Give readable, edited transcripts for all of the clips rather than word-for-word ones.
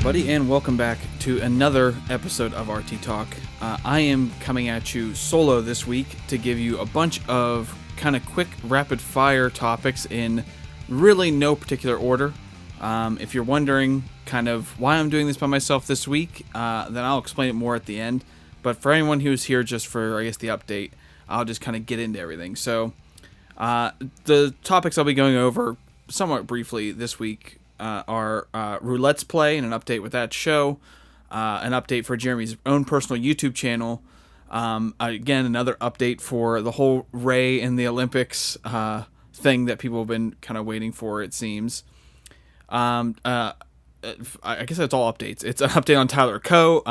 everybody, and welcome back to another episode of RT Talk. I am coming at you solo this week to give you a bunch of kind of quick, rapid-fire topics in really no particular order. If you're wondering kind of why I'm doing this by myself this week, then I'll explain it more at the end. But for anyone who's here just for, I guess, the update, I'll just kind of get into everything. So, the topics I'll be going over somewhat briefly this week are RouletsPlay and an update with that show, an update for Jeremy's own personal YouTube channel, again, another update for the whole Ray and the Olympics thing that people have been kind of waiting for, it seems. I guess that's all updates. It's an update on Tyler Coe,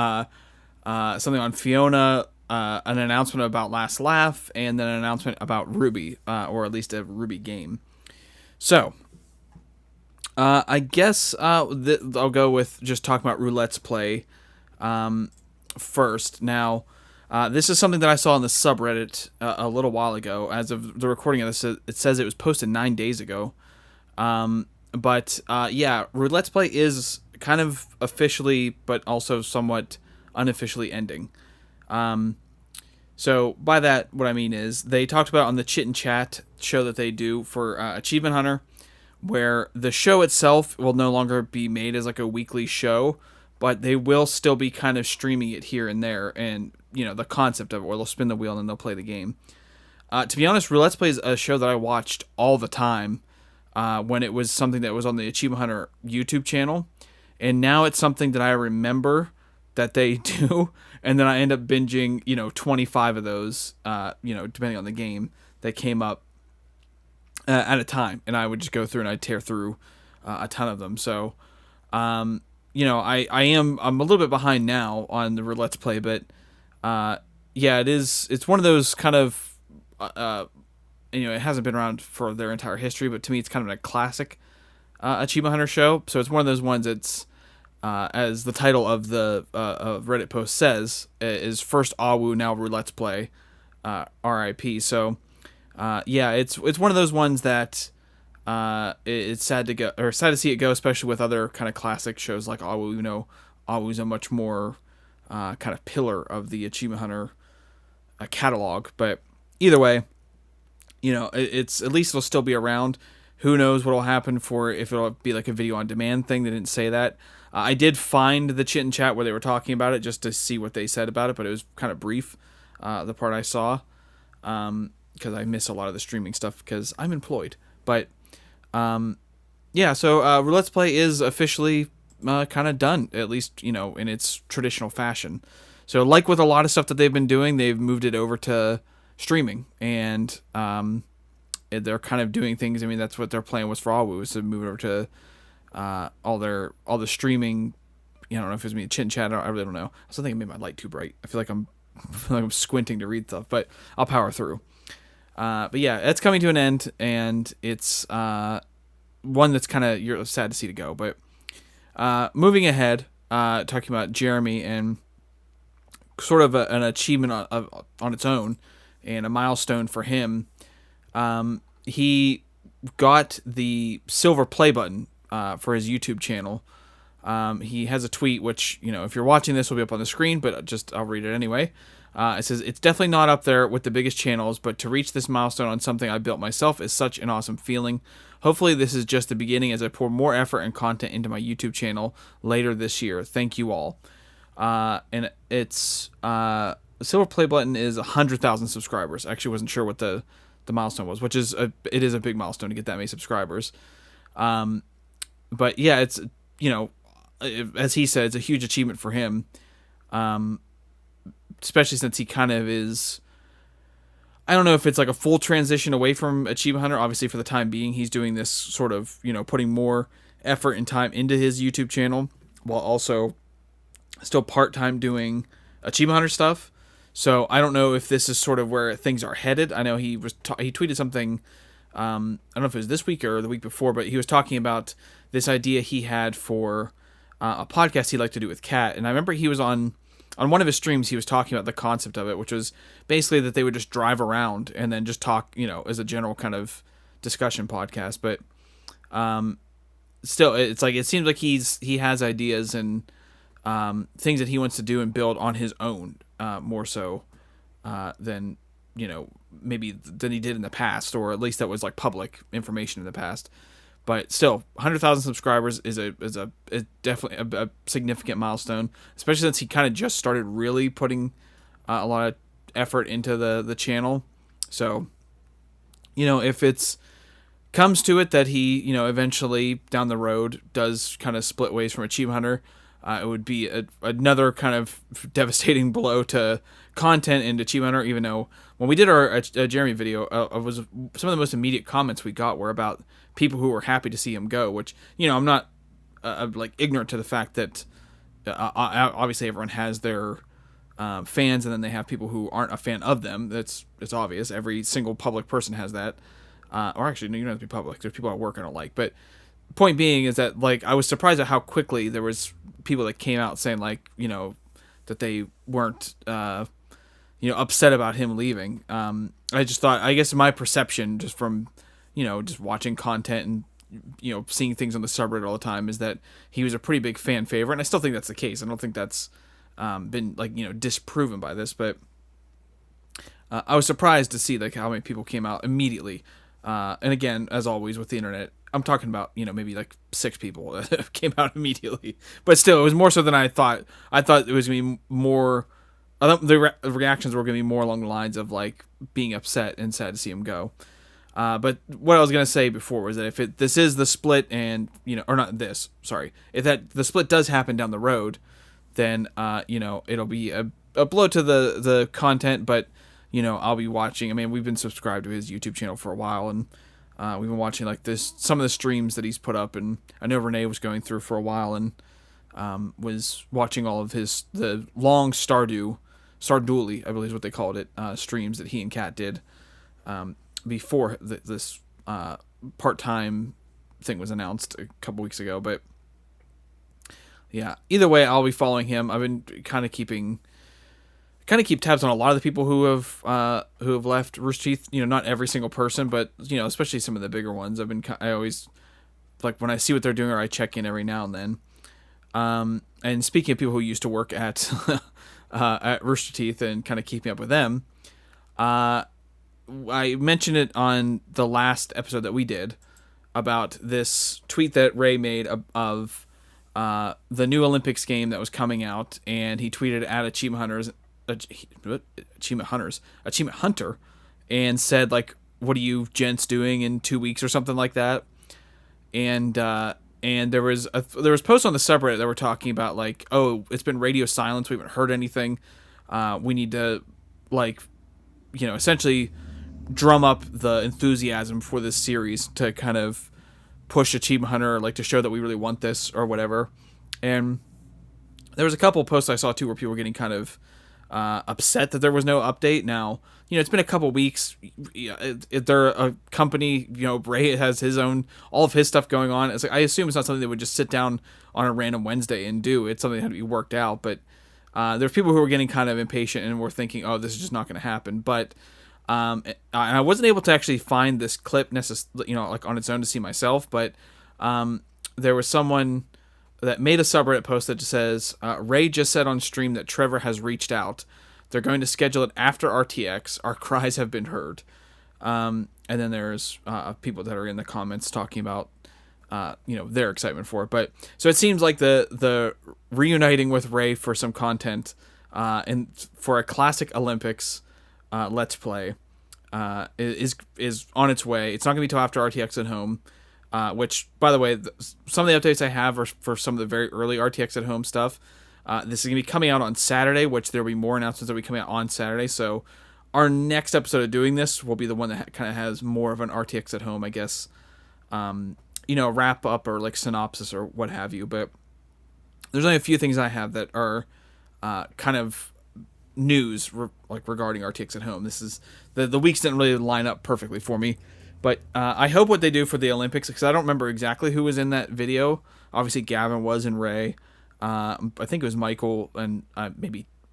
something on Fiona, an announcement about Last Laugh, and then an announcement about RWBY, or at least a RWBY game. So, I guess I'll go with just talking about RouletsPlay first. Now, this is something that I saw on the subreddit a little while ago. As of the recording of this, it says it was posted 9 days ago. But RouletsPlay is kind of officially, but also somewhat unofficially ending. So by that, what I mean is they talked about on the Chit and Chat show that they do for Achievement Hunter, where the show itself will no longer be made as like a weekly show, but they will still be kind of streaming it here and there, and you know the concept of it, where they'll spin the wheel and then they'll play the game. To be honest, RouletsPlay is a show that I watched all the time when it was something that was on the Achievement Hunter YouTube channel, and now it's something that I remember that they do, and then I end up binging 25 of those, depending on the game that came up at a time, and I would just go through and I'd tear through a ton of them. So, I'm a little bit behind now on the RouletsPlay, but it's one of those kind of, it hasn't been around for their entire history, but to me it's kind of a classic Achievement Hunter show. So it's one of those ones that's, as the title of the Reddit post says, is first RWBY, now RouletsPlay, RIP. So, it's one of those ones that it's sad to go, or sad to see it go, especially with other kind of classic shows like RWBY. RWBY's a much more kind of pillar of the Achievement Hunter catalog. But either way, it's at least it'll still be around. Who knows what will happen if it'll be like a video on demand thing. They didn't say that. I did find the Chit and Chat where they were talking about it just to see what they said about it, but it was kind of brief, the part I saw, because I miss a lot of the streaming stuff because I'm employed. But, so RouletsPlay is officially kind of done, at least, in its traditional fashion. So like with a lot of stuff that they've been doing, they've moved it over to streaming, and they're kind of doing things. I mean, that's what their plan was for RWBY, was to move it over to all the streaming. I don't know if it was me Chit and Chat. I really don't know. I still think I made my light too bright. I feel like I'm squinting to read stuff, but I'll power through. But yeah, it's coming to an end, and it's one that's kind of, you're sad to see to go. But moving ahead, talking about Jeremy and sort of an achievement on its own and a milestone for him. He got the silver play button for his YouTube channel. He has a tweet, which, if you're watching this, will be up on the screen, but I'll read it anyway. It says, "It's definitely not up there with the biggest channels, but to reach this milestone on something I built myself is such an awesome feeling. Hopefully this is just the beginning as I pour more effort and content into my YouTube channel later this year. Thank you all." And it's, the silver play button is 100,000 subscribers. I actually wasn't sure what the milestone was, which is it is a big milestone to get that many subscribers. But yeah, it's, as he said, it's a huge achievement for him. Especially since he kind of is, I don't know if it's like a full transition away from Achievement Hunter. Obviously, for the time being, he's doing this sort of, putting more effort and time into his YouTube channel, while also still part-time doing Achievement Hunter stuff. So I don't know if this is sort of where things are headed. I know he tweeted something, I don't know if it was this week or the week before, but he was talking about this idea he had for a podcast he'd like to do with Kat. And I remember he was on one of his streams, he was talking about the concept of it, which was basically that they would just drive around and then just talk, as a general kind of discussion podcast. But still, it's like it seems like he has ideas and things that he wants to do and build on his own, more so than maybe than he did in the past, or at least that was like public information in the past. But still, 100,000 subscribers is definitely a significant milestone, especially since he kind of just started really putting a lot of effort into the channel. So, if it's comes to it that he, eventually down the road does kind of split ways from Achievement Hunter, it would be another kind of devastating blow to content in Achievement Hunter, even though when we did our Jeremy video, was some of the most immediate comments we got were about people who were happy to see him go, which, I'm not like ignorant to the fact that obviously everyone has their fans, and then they have people who aren't a fan of them. It's obvious. Every single public person has that. Or actually, no, you don't have to be public. There's people at work I don't like. But point being is that, like, I was surprised at how quickly there was people that came out saying, like, that they weren't, upset about him leaving. I just thought, I guess my perception just from, just watching content and, seeing things on the subreddit all the time is that he was a pretty big fan favorite. And I still think that's the case. I don't think that's been, like, disproven by this. But I was surprised to see, like, how many people came out immediately. And again, as always with the internet, I'm talking about, maybe like 6 people that came out immediately. But still, it was more so than I thought. I thought it was going to be more... I thought the reactions were going to be more along the lines of, like, being upset and sad to see him go. But what I was going to say before was that if this is the split and, or not this, sorry. If the split does happen down the road, then, it'll be a blow to the content, but... I'll be watching. I mean, we've been subscribed to his YouTube channel for a while, and we've been watching like some of the streams that he's put up. And I know Renee was going through for a while and was watching all of the long Stardew, I believe is what they called it, streams that he and Kat did before this part-time thing was announced a couple weeks ago. But yeah, either way, I'll be following him. I've been kind of keep tabs on a lot of the people who have left Rooster Teeth. Not every single person, but especially some of the bigger ones. I always, like, when I see what they're doing, or I check in every now and then. And speaking of people who used to work at at Rooster Teeth and kind of keeping up with them, I mentioned it on the last episode that we did about this tweet that Ray made of the new Olympics game that was coming out, and he tweeted at Achievement Hunter, and said, like, what are you gents doing in 2 weeks or something like that. And there was posts on the subreddit that were talking about, like, oh, it's been radio silence, we haven't heard anything, we need to, like, essentially drum up the enthusiasm for this series to kind of push Achievement Hunter, like, to show that we really want this or whatever. And there was a couple posts I saw too where people were getting kind of upset that there was no update. Now, it's been a couple weeks. If they're a company, Ray has all of his stuff going on. It's like, I assume it's not something they would just sit down on a random Wednesday and do. It's something that had to be worked out. But there's people who are getting kind of impatient and were thinking, oh, this is just not going to happen. But I wasn't able to actually find this clip like on its own to see myself. But there was someone that made a subreddit post that just says, Ray just said on stream that Trevor has reached out. They're going to schedule it after RTX. Our cries have been heard. And then there's people that are in the comments talking about, their excitement for it. But so it seems like the reuniting with Ray for some content and for a classic Olympics Let's Play is on its way. It's not going to be till after RTX at home. Which, by the way, some of the updates I have are for some of the very early RTX at home stuff. This is going to be coming out on Saturday, which there will be more announcements that will be coming out on Saturday. So our next episode of doing this will be the one that kind of has more of an RTX at home, I guess, wrap up or like synopsis or what have you. But there's only a few things I have that are kind of news regarding RTX at home. This is the weeks didn't really line up perfectly for me. But I hope what they do for the Olympics, because I don't remember exactly who was in that video. Obviously, Gavin was and Ray. I think it was Michael and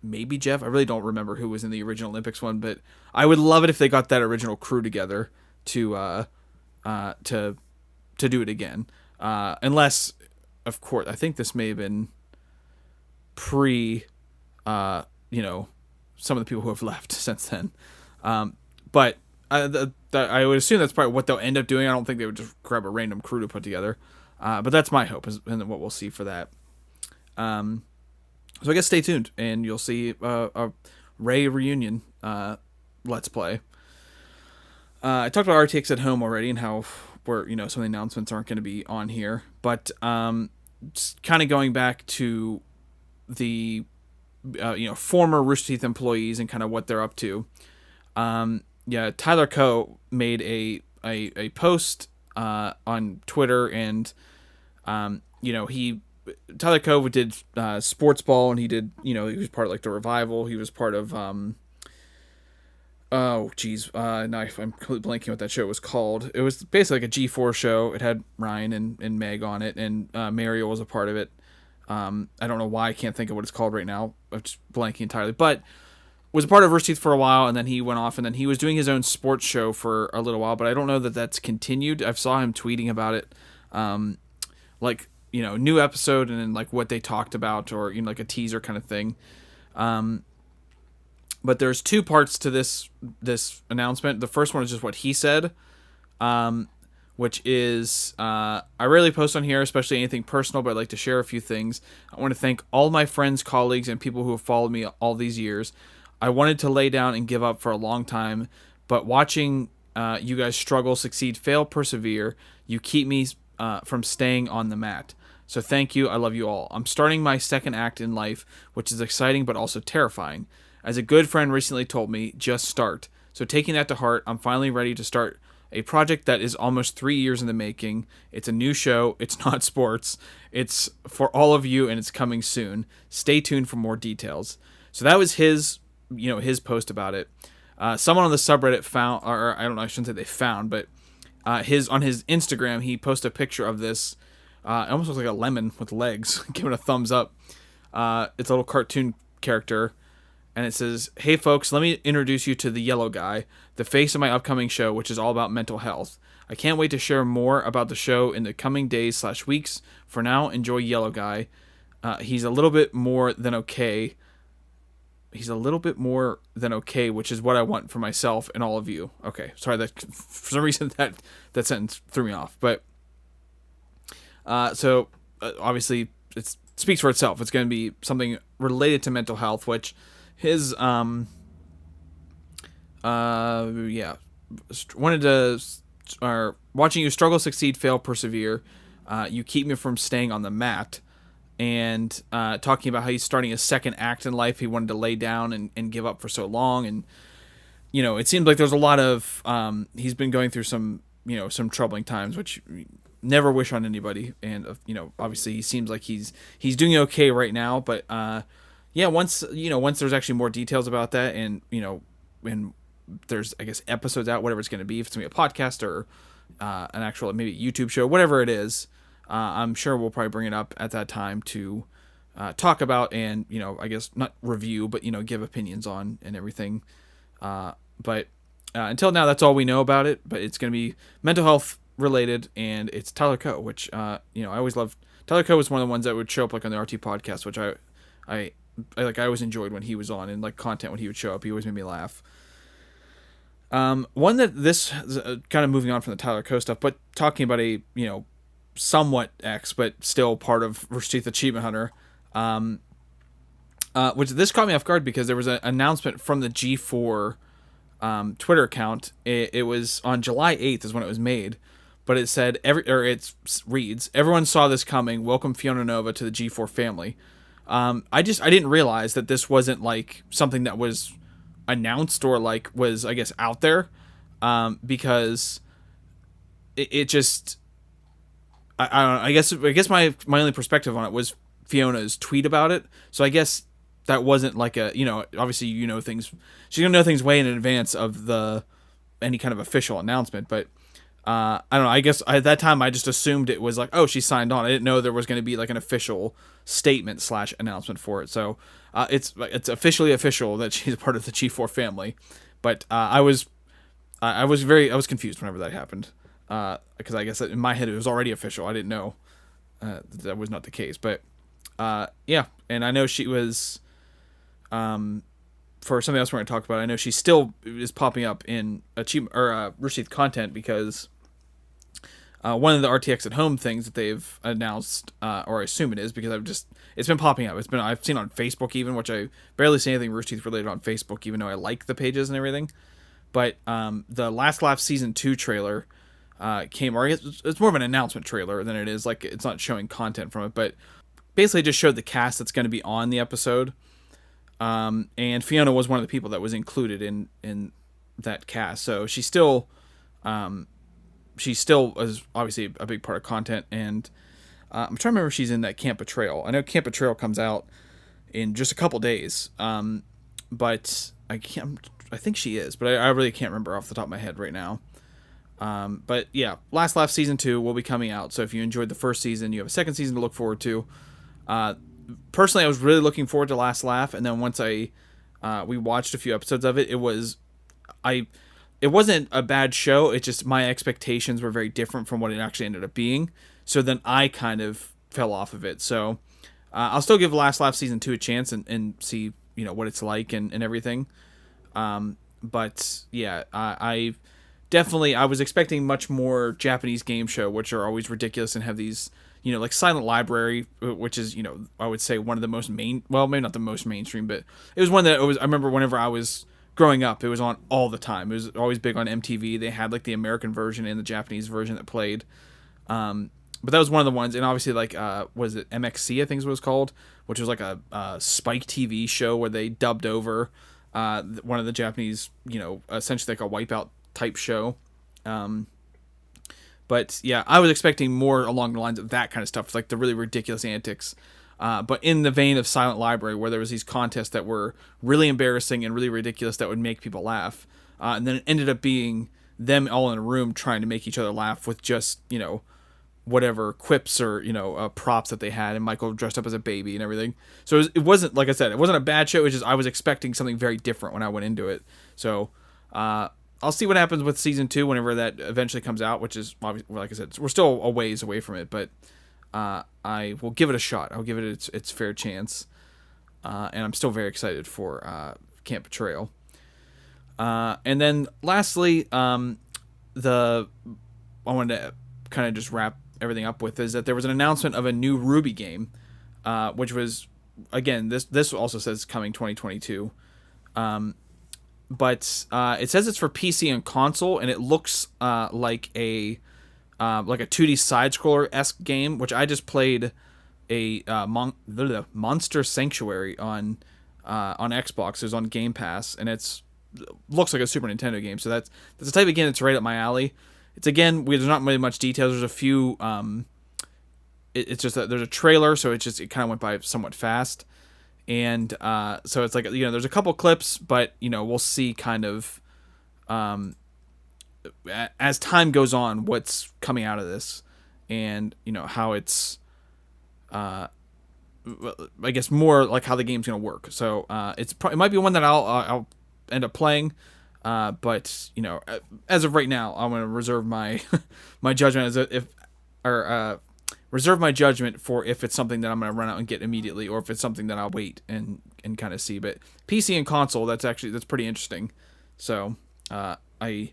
maybe Jeff. I really don't remember who was in the original Olympics one, but I would love it if they got that original crew together to do it again. Unless, of course, I think this may have been pre, some of the people who have left since then. But I would assume that's probably what they'll end up doing. I don't think they would just grab a random crew to put together. But that's my hope, and what we'll see for that. So I guess stay tuned, and you'll see a Ray reunion Let's Play. I talked about RTX at home already, and how some of the announcements aren't going to be on here. But just kind of going back to the former Rooster Teeth employees and kind of what they're up to. Tyler Coe made a post on Twitter, and Tyler Coe did Sports Ball, and he did he was part of like the Revival. He was part of now I'm completely blanking what that show was called. It was basically like a G4 show. It had Ryan and Meg on it, and Mario was a part of it. I don't know why I can't think of what it's called right now. I'm just blanking entirely. But was a part of Rooster Teeth for a while, and then he went off, and then he was doing his own sports show for a little while, but I don't know that that's continued. I saw him tweeting about it, new episode, and then like what they talked about, or like a teaser kind of thing. But there's two parts to this announcement. The first one is just what he said, which is, I rarely post on here, especially anything personal, but I'd like to share a few things. I want to thank all my friends, colleagues, and people who have followed me all these years. I wanted to lay down and give up for a long time, but watching you guys struggle, succeed, fail, persevere, you keep me from staying on the mat. So thank you. I love you all. I'm starting my second act in life, which is exciting but also terrifying. As a good friend recently told me, just start. So taking that to heart, I'm finally ready to start a project that is almost 3 years in the making. It's a new show. It's not sports. It's for all of you, and it's coming soon. Stay tuned for more details. So that was his post about it. Someone on the subreddit found, or I don't know, I shouldn't say they found, but on his Instagram, he posted a picture of this. It almost looks like a lemon with legs, giving a thumbs up. It's a little cartoon character. And it says, "Hey folks, let me introduce you to the yellow guy, the face of my upcoming show, which is all about mental health. I can't wait to share more about the show in the coming days/weeks. For now, enjoy Yellow Guy. He's a little bit more than okay. He's a little bit more than okay, which is what I want for myself and all of you." Okay, sorry, that for some reason that sentence threw me off. But obviously it speaks for itself. It's going to be something related to mental health, which his wanted to watching you struggle, succeed, fail, persevere. You keep me from staying on the mat, and talking about how he's starting a second act in life. He wanted to lay down and give up for so long, and it seems like there's a lot of he's been going through some troubling times, which never wish on anybody. And obviously he seems like he's doing okay right now, but once there's actually more details about that, and when there's, I guess, episodes out, whatever it's going to be, if it's going to be a podcast or an actual maybe YouTube show, whatever it is, I'm sure we'll probably bring it up at that time to talk about and, I guess not review, but, give opinions on and everything. But until now, that's all we know about it, but it's going to be mental health related, and it's Tyler Coe, which, I always loved. Tyler Coe was one of the ones that would show up like on the RT podcast, which I always enjoyed when he was on, and like content when he would show up. He always made me laugh. One that this kind of moving on from the Tyler Coe stuff, but talking about a somewhat X, but still part of Rooster Teeth Achievement Hunter. Which this caught me off guard because there was an announcement from the G4 Twitter account. It was on July 8th is when it was made, but it said it reads, "Everyone saw this coming. Welcome Fiona Nova to the G4 family." I didn't realize that this wasn't like something that was announced or like was, I guess, out there, because it just, I don't know, I guess my only perspective on it was Fiona's tweet about it. So I guess that wasn't like a, obviously, things, she's gonna know things way in advance of any kind of official announcement, but I don't know. I guess at that time I just assumed it was like, oh, she signed on. I didn't know there was going to be like an official statement / announcement for it. So it's officially official that she's a part of the G4 family. But I was confused whenever that happened. because I guess in my head it was already official. I didn't know that was not the case. But yeah, and I know she was, for something else we're going to talk about, I know she still is popping up in achievement or Rooster Teeth content because one of the RTX at home things that they've announced, or I assume it is because it's been popping up. I've seen on Facebook even, which I barely see anything Rooster Teeth related on Facebook, even though I like the pages and everything. But the Last Laugh Season 2 trailer came, or it's more of an announcement trailer than it is, like, it's not showing content from it, but basically just showed the cast that's going to be on the episode. And Fiona was one of the people that was included in that cast. So she still is obviously a big part of content. And I'm trying to remember if she's in that Camp Betrayal. I know Camp Betrayal comes out in just a couple days. But I think she is, but I really can't remember off the top of my head right now. But yeah, Last Laugh Season 2 will be coming out. So if you enjoyed the first season, you have a second season to look forward to. Personally, I was really looking forward to Last Laugh, and then once we watched a few episodes of it, it wasn't a bad show. It's just my expectations were very different from what it actually ended up being. So then I kind of fell off of it. So I'll still give Last Laugh Season 2 a chance and see, what it's like and everything. But yeah, I was expecting much more Japanese game show, which are always ridiculous and have these, like Silent Library, which is, I would say one of the most maybe not the most mainstream, but it was one that I remember whenever I was growing up, it was on all the time. It was always big on MTV. They had like the American version and the Japanese version that played. But that was one of the ones, and obviously like, was it MXC, I think is what it was called, which was like a Spike TV show where they dubbed over one of the Japanese, essentially like a Wipeout type show. But yeah, I was expecting more along the lines of that kind of stuff, like the really ridiculous antics. But in the vein of Silent Library, where there was these contests that were really embarrassing and really ridiculous that would make people laugh. And then it ended up being them all in a room trying to make each other laugh with just, whatever quips or, props that they had. And Michael dressed up as a baby and everything. So it wasn't, like I said, it wasn't a bad show. It was just I was expecting something very different when I went into it. So I'll see what happens with Season 2 whenever that eventually comes out, which is, like I said, we're still a ways away from it, but I will give it a shot. I'll give it its fair chance. And I'm still very excited for Camp Betrayal. And then lastly, I wanted to kind of just wrap everything up with is that there was an announcement of a new RWBY game, which was, again, this also says coming 2022. But it says it's for PC and console, and it looks like a 2D side-scroller-esque game, which I just played a Monster Sanctuary on Xbox. It was on Game Pass, and looks like a Super Nintendo game. So that's the type of game that's right up my alley. It's, again, there's not really much details. There's a few. It's just that there's a trailer, so it kind of went by somewhat fast. And so it's like, there's a couple clips, but, we'll see kind of as time goes on what's coming out of this and, how it's, I guess, more like how the game's going to work. So it might be one that I'll end up playing. But, as of right now, I'm going to reserve my my judgment reserve my judgment for if it's something that I'm going to run out and get immediately, or if it's something that I'll wait and kind of see. But PC and console, that's pretty interesting. So only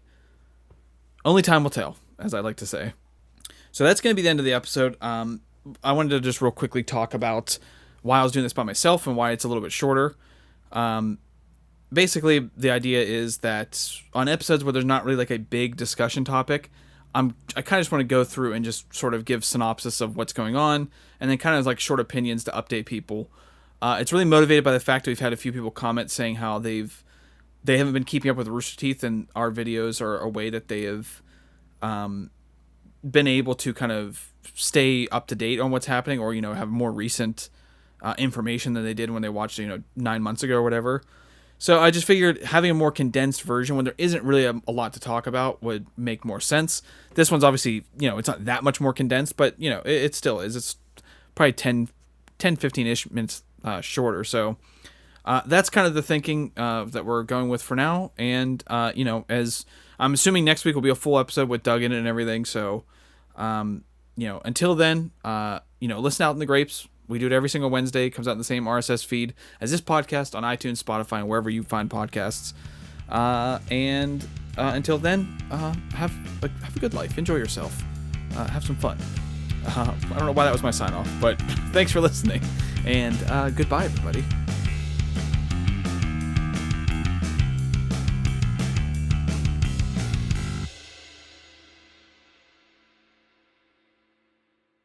time will tell, as I like to say. So that's going to be the end of the episode. I wanted to just real quickly talk about why I was doing this by myself and why it's a little bit shorter. Basically, the idea is that on episodes where there's not really like a big discussion topic, I kind of just want to go through and just sort of give synopsis of what's going on, and then kind of like short opinions to update people. It's really motivated by the fact that we've had a few people comment saying how they haven't been keeping up with Rooster Teeth, and our videos are a way that they have been able to kind of stay up to date on what's happening, or have more recent information than they did when they watched 9 months ago or whatever. So I just figured having a more condensed version when there isn't really a lot to talk about would make more sense. This one's obviously, it's not that much more condensed, but, it still is. It's probably 10, 15-ish minutes shorter. So that's kind of the thinking that we're going with for now. And, as I'm assuming next week will be a full episode with Doug in it and everything. So, until then, listen out in the grapes. We do it every single Wednesday. It comes out in the same RSS feed as this podcast on iTunes, Spotify, and wherever you find podcasts. Until then, have a good life. Enjoy yourself. Have some fun. I don't know why that was my sign off, but thanks for listening. And goodbye, everybody.